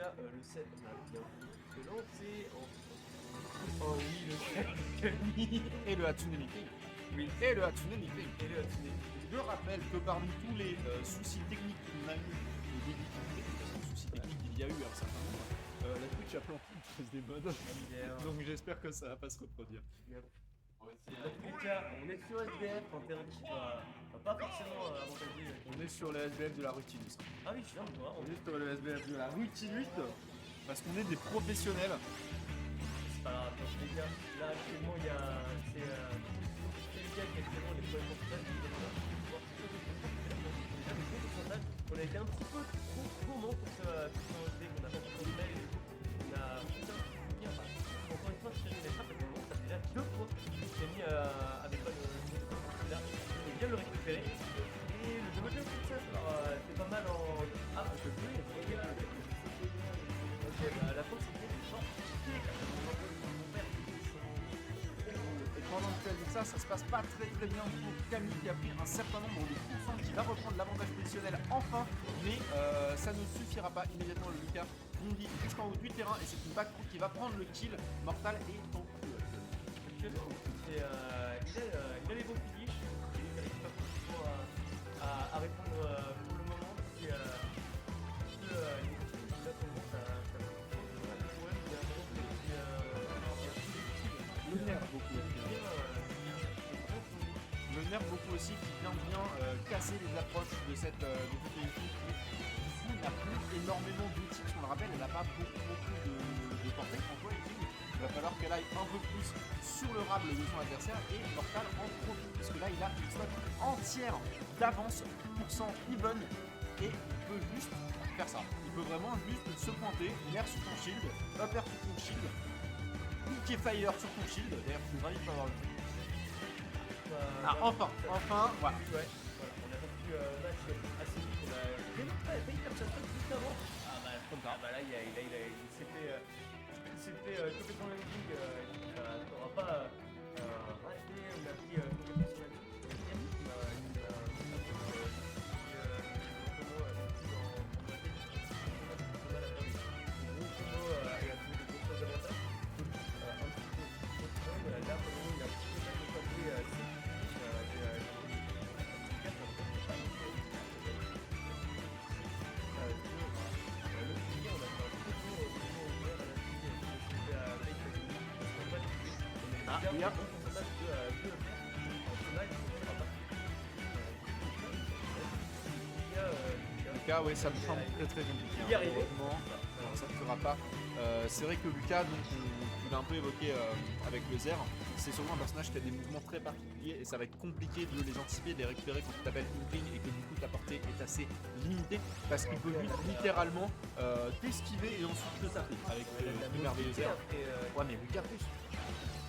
Lucas, le 7 a bien se lancer. Oh oui, le 7 Et le Hatsune Miku. Oui. Et le Hatsune Miku. Et le Hatsune. Je rappelle que parmi tous les soucis techniques qu'on a eu au début de l'année, de toute façon, soucis techniques, il y a eu un certain nombre, la Twitch a planté une cause des modes. Donc j'espère que ça va pas se reproduire. Dans tous les cas, on est sur SBF, un terrain qui va pas forcément avantageux. On est sur le SBF de la Rutilus. Ah oui, je viens de voir. On est sur le SBF de la Rutilus parce qu'on est des professionnels. C'est pas grave, dans tous les cas, là actuellement il y a. C'est Lucas qui a actuellement les premiers pourcentages. On a été un petit peu trop gourmand pour ce dé qu'on a pas pu faire. On a encore une fois, je fais des frappes, ça fait déjà 2 fois que j'ai mis avec pas de là. Et bien le récupérer. Et le double jump comme ça, alors c'est pas mal en. Ah, je peux plus, ok, bah la faute c'était fort. Et pendant que tu as dit ça, ça se passe pas très bien pour Camille qui a pris un certain nombre de coups de qui va reprendre l'avantage positionnel enfin, mais ça ne suffira pas. Immédiatement le Lucas bondit jusqu'en haut du terrain et c'est une back qui va prendre le kill. Mortal est en il a les bons finishes, il n'arrive pas forcément à répondre pour le moment. Il a tendance à le nerf beaucoup. Le nerf beaucoup aussi qui vient bien casser les approches de cette équipe qui du coup n'a plus énormément d'outils. On le rappelle, elle n'a pas beaucoup de portée en toi. Il va falloir qu'elle aille un peu plus sur le rable de son adversaire et Mortal en profite parce que là il a une slot entière d'avance pour 100 even et il peut juste faire ça. Il peut vraiment juste se pointer, nerf sur ton shield, upper sur ton shield, piquer fire sur ton shield. D'ailleurs, je suis ravi de pas avoir le truc. Ah, enfin, voilà. Ouais, voilà, on a battu match assez vite. On a failli faire ça juste avant. Ah bah là, il s'est fait complètement landing. On n'aura pas raté. On a pris complètement son landing. Regarde. Lucas, ouais, ça me semble très compliqué. Y arriver. Non, ça ne fera pas. C'est vrai que Lucas, donc, tu l'as un peu évoqué avec le Zer, c'est sûrement un personnage qui a des mouvements très particuliers et ça va être compliqué de les anticiper, de les récupérer quand tu t'appelles Inkling et que du coup ta portée est assez limitée parce qu'il peut littéralement t'esquiver et ensuite te taper avec le merveilleux Zer. Ouais, mais Lucas plus.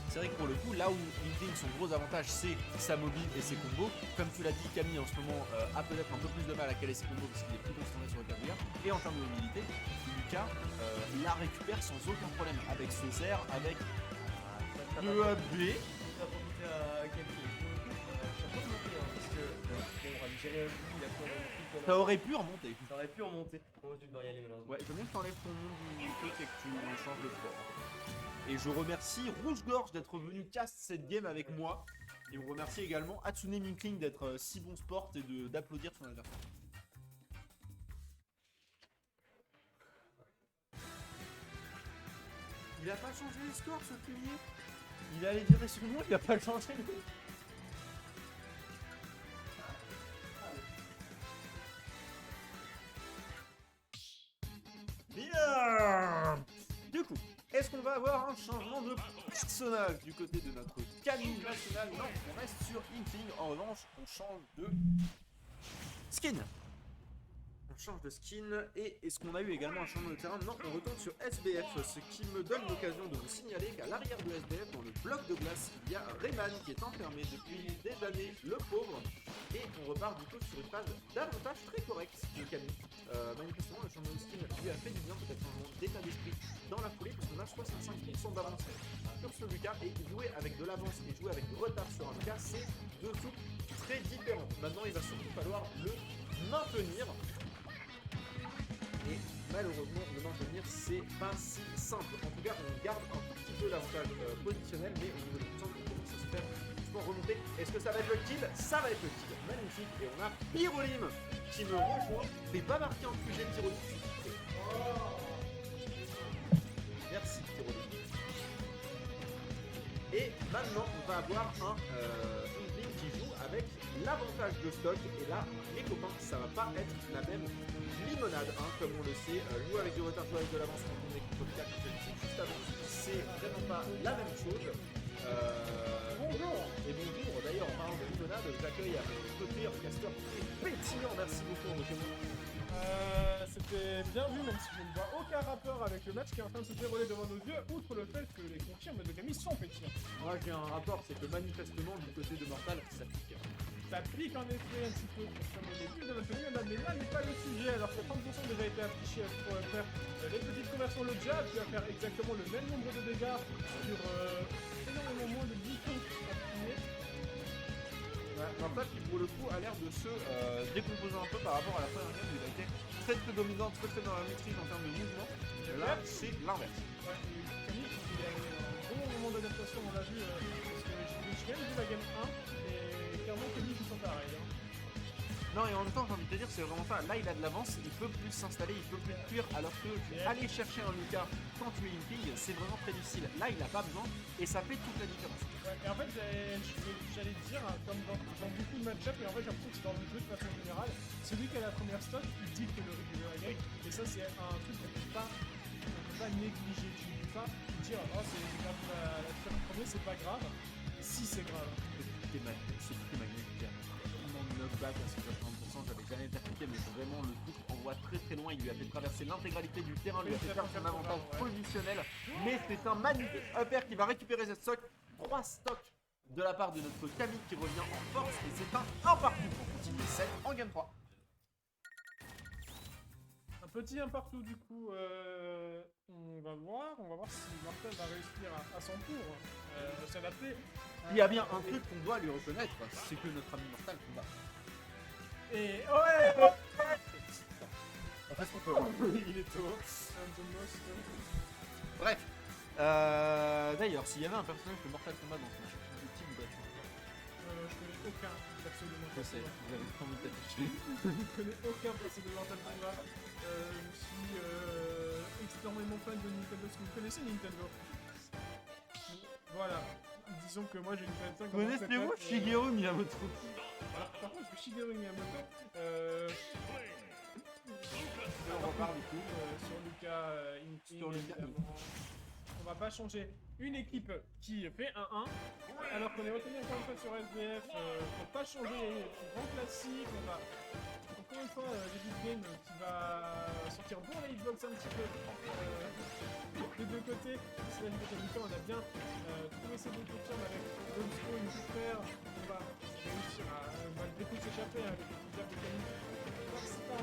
C'est vrai que pour le coup, là où Inkling, son gros avantage, c'est sa mobile et ses combos. Comme tu l'as dit, Camille en ce moment a peut-être un peu plus de mal à caler ses combos parce qu'il est plus concentré sur le carrière. Et en termes de mobilité, Lucas la récupère sans aucun problème avec ce Zer, avec le AB. Ça aurait pu remonter. Ça aurait pu remonter. Bon, tu dois y aller malheureusement. Ouais, je veux bien que tu enlèves ton nom du truc et que tu changes de sport. Et je remercie Rouge-Gorge d'être venu cast cette game avec moi. Et on remercie également Hatsune Miku d'être si bon sport et d'applaudir son adversaire. Il a pas changé les scores ce pilier. Il allait dire son nom, il a pas changé. Bien. Du coup, est-ce qu'on va avoir un changement de personnage du côté de notre Camille nationale? Non, on reste sur Inkling. En revanche, on change de skin. On change de skin et est-ce qu'on a eu également un changement de terrain? Non, on retourne sur SBF, ce qui me donne l'occasion de vous signaler qu'à l'arrière de SBF, dans le bloc de glace, il y a Rayman qui est enfermé depuis des années, le pauvre, et on repart du coup sur une phase d'avantage très correcte de Camille. Manifestement, le changement de skin lui a fait du bien, peut-être un changement d'état d'esprit dans la foulée, parce qu'on a 65% d'avance sur ce Lucas, et jouer avec de l'avance et jouer avec du retard sur un Lucas, c'est deux soupes très différentes. Maintenant, il va surtout falloir le maintenir. Et malheureusement, le maintenir, c'est pas si simple. En tout cas, on garde un tout petit peu l'avantage positionnel, mais au niveau de puissance, on commence à se faire doucement remonter. Est-ce que ça va être le kill? Ça va être le kill. Magnifique. Et on a Pyrolim qui me rejoint. Mais pas marqué en QG Pyrolim. Merci Pyrolim. Et maintenant, on va avoir un Inkling qui joue avec l'avantage de stock. Et là, les copains, ça va pas être la même limonade, hein, comme on le sait. Jouer avec du retard, jouer avec de l'avance quand on est contre le 4, juste avant, c'est vraiment pas la même chose. Bonjour. Et bonjour, d'ailleurs, en parlant de limonade, j'accueille à mes côtés un casteur pétillant. Merci beaucoup, C'était bien vu, même si je ne vois aucun rapport avec le match qui est en train de se dérouler devant nos yeux, outre le fait que les confirmes de Camille sont pétillants. Moi j'ai un rapport, c'est que manifestement du côté de Mortal, ça pique. Ça pique en effet un petit peu comme au début de notre limonade, mais là n'est pas le sujet, alors que 30% a déjà été affiché pour faire les petites conversions, le jab qui va faire exactement le même nombre de dégâts sur énormément moins de 10 coups appuyés. Mortal qui pour le coup a l'air de se décomposer un peu par rapport à la première game où il a été très dominant, très dans la maîtrise en termes de mouvement. Et là c'est l'inverse. Ouais, Camille, il a eu un bon moment d'adaptation, on l'a vu, parce que j'ai même vu la game 1, et clairement Camille qui sont pareils. Hein. Non, et en même temps, j'ai envie de te dire, c'est vraiment ça. Là, il a de l'avance, il peut plus s'installer, il peut plus cuire, alors que aller chercher un Lucas quand tu es une fille, c'est vraiment très difficile. Là, il n'a pas besoin, et ça fait toute la différence. Ouais, et en fait, j'allais dire, hein, comme dans beaucoup de match-up, et en fait, j'ai l'impression que c'est dans le jeu de façon générale, celui qui a la première stock, il dit que le game, et ça, c'est un truc qu'on ne peut pas négliger. Tu ne peux pas dire, oh, c'est grave, la stock premier, c'est pas grave. Si, c'est grave. C'est magnifique. Knockback à 60%, j'avais jamais percuté, mais vraiment le truc envoie très loin. Il lui a fait traverser l'intégralité du terrain, lui a fait faire son avantage positionnel. Mais c'est un magnifique upper qui va récupérer cette stock. 3 stocks de la part de notre Camille qui revient en force. Et c'est un partout pour continuer 7 en game 3. Un petit un partout du coup, on va voir si Mortal va réussir à son tour s'adapter. Il y a bien un truc qu'on doit lui reconnaître, c'est que notre ami Mortal combat. Et ouais. On fait ce qu'on peut. Il est tôt. Bref. D'ailleurs, s'il y avait un personnage que Mortal Kombat dans ce match, je suis petit, je connais aucun perso de Mortal je sais, Kombat. vous avez trop envie de t'afficher. Je connais aucun perso de Mortal Kombat. Je suis extrêmement fan de Nintendo. Est-ce que vous connaissez Nintendo? Voilà. Disons que moi j'ai une PS5. Connaissez-vous Shigeru Miyamoto? Alors, par contre, je suis Shigeru Miyamoto. On repart du coup. Sur Lucas Inkling. On va pas changer une équipe qui fait 1-1, alors qu'on est retenu encore une fois sur SBF, pour pas changer le grand classique. On va encore une fois l'équipe game qui va sortir bon la hitbox un petit peu des deux côtés. C'est la vidéo on a bien trouvé ces deux confirmes avec Lobsco, une super. On va réussir à malgré tout s'échapper avec le jab de Camille. C'est pas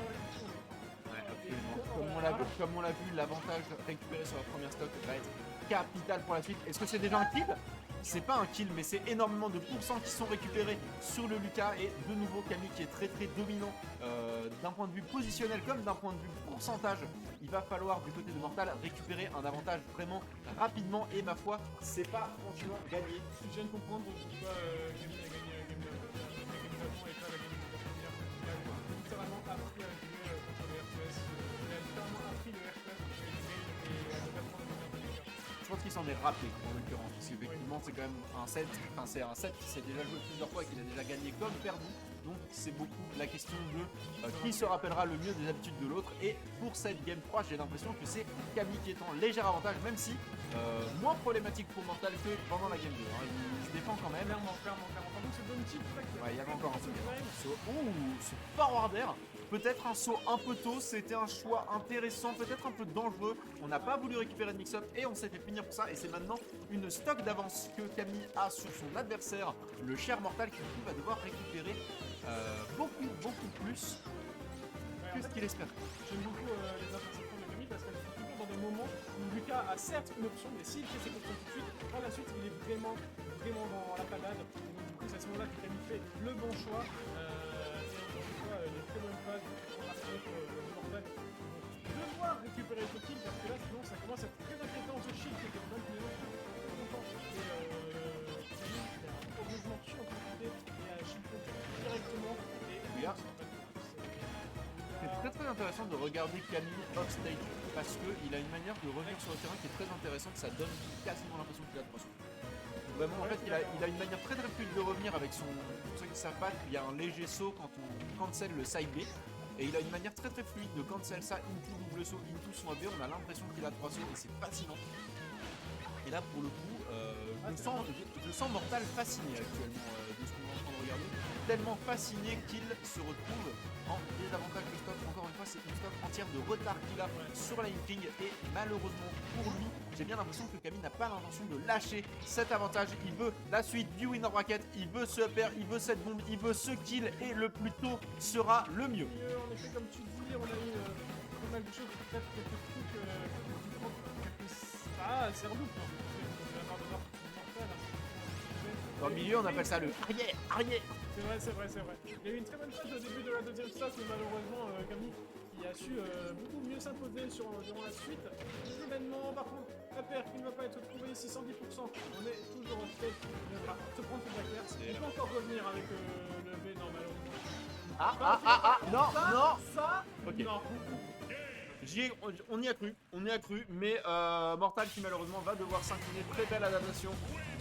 Comme on l'a vu, l'avantage récupéré sur la première stock va être capital pour la suite. Est-ce que c'est déjà un kill? C'est pas un kill, mais c'est énormément de pourcents qui sont récupérés sur le Lucas. Et de nouveau, Camille qui est très dominant d'un point de vue positionnel comme d'un point de vue pourcentage. Il va falloir du côté de Mortal récupérer un avantage vraiment rapidement. Et ma foi, c'est pas franchement gagné. Je viens de comprendre pourquoi Camille a gagné la game d'avant et pas la game de la première. Il a littéralement appris à jouer contre le RTS. Il a littéralement appris le RTS contre les games et à débattement de la. Je pense qu'il s'en est rappelé en l'occurrence, parce qu'effectivement c'est quand même un set, enfin c'est un set qui s'est déjà joué plusieurs fois et qu'il a déjà gagné comme perdu. Donc c'est beaucoup la question de qui se rappellera le mieux des habitudes de l'autre. Et pour cette game 3, j'ai l'impression que c'est Camille qui est en léger avantage, même si moins problématique pour Mortal que pendant la game 2. Hein. Il se défend quand même. Clairement. Par contre, c'est bon type. Ouais, il y avait encore un saut. Ce forward air. Peut-être un saut un peu tôt, c'était un choix intéressant, peut-être un peu dangereux. On n'a pas voulu récupérer de mix-up et on s'est fait punir pour ça. Et c'est maintenant une stock d'avance que Camille a sur son adversaire, le cher Mortal, qui du coup va devoir récupérer beaucoup plus que ce qu'il espère. J'aime beaucoup les interceptions de Camille parce qu'elles sont toujours dans des moments où Lucas a certes une option, mais s'il fait ses questions tout de suite, par la suite il est vraiment dans la panade. Et donc du coup c'est à ce moment-là que Camille fait le bon choix. Et encore une fois, les très bonnes phases pour affronter le Mortal. Donc devoir intéressant de regarder Camille off-stage parce qu'il a une manière de revenir sur le terrain qui est très intéressante, ça donne quasiment l'impression qu'il a 300. Vraiment, en fait, il a une manière très fluide de revenir avec son... Pour ceux qui ne savent pas, il y a un léger saut quand on cancel le side B. Et il a une manière très fluide de cancel ça, into double saut, into son AB. On a l'impression qu'il a 3 sauts et c'est fascinant. Et là, pour le coup, je sens Mortal fasciné actuellement de ce qu'on est en train de regarder. Tellement fasciné qu'il se retrouve en désavantage de stock. Encore une fois, c'est une stock entière de retard qu'il a sur la Inkling. Et malheureusement pour lui, j'ai bien l'impression que Camille n'a pas l'intention de lâcher cet avantage. Il veut la suite du winner bracket, il veut ce upper, il veut cette bombe, il veut ce kill. Et le plus tôt sera le mieux. En effet, comme tu dis, on a eu pas mal de choses, peut-être quelques trucs c'est redoute. Dans le milieu, on appelle ça le arrière. C'est vrai. Il y a eu une très bonne chose au début de la deuxième phase, mais malheureusement, Camille qui a su beaucoup mieux s'imposer durant la suite. Événement, par contre, la paire qui ne va pas être trouvée ici, 110%. On est toujours en tête, il devra se prendre toute la claire. Il peut encore revenir avec le B, non, malheureusement. Non. Ça, Ok. non. On y a cru, mais Mortal qui malheureusement va devoir s'incliner. Très belle adaptation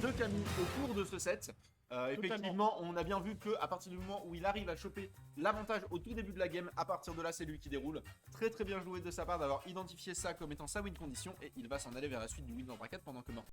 de Camille au cours de ce set. Effectivement, on a bien vu que à partir du moment où il arrive à choper l'avantage au tout début de la game, à partir de là, c'est lui qui déroule. Très bien joué de sa part d'avoir identifié ça comme étant sa win condition et il va s'en aller vers la suite du win dans bracket pendant que Mortal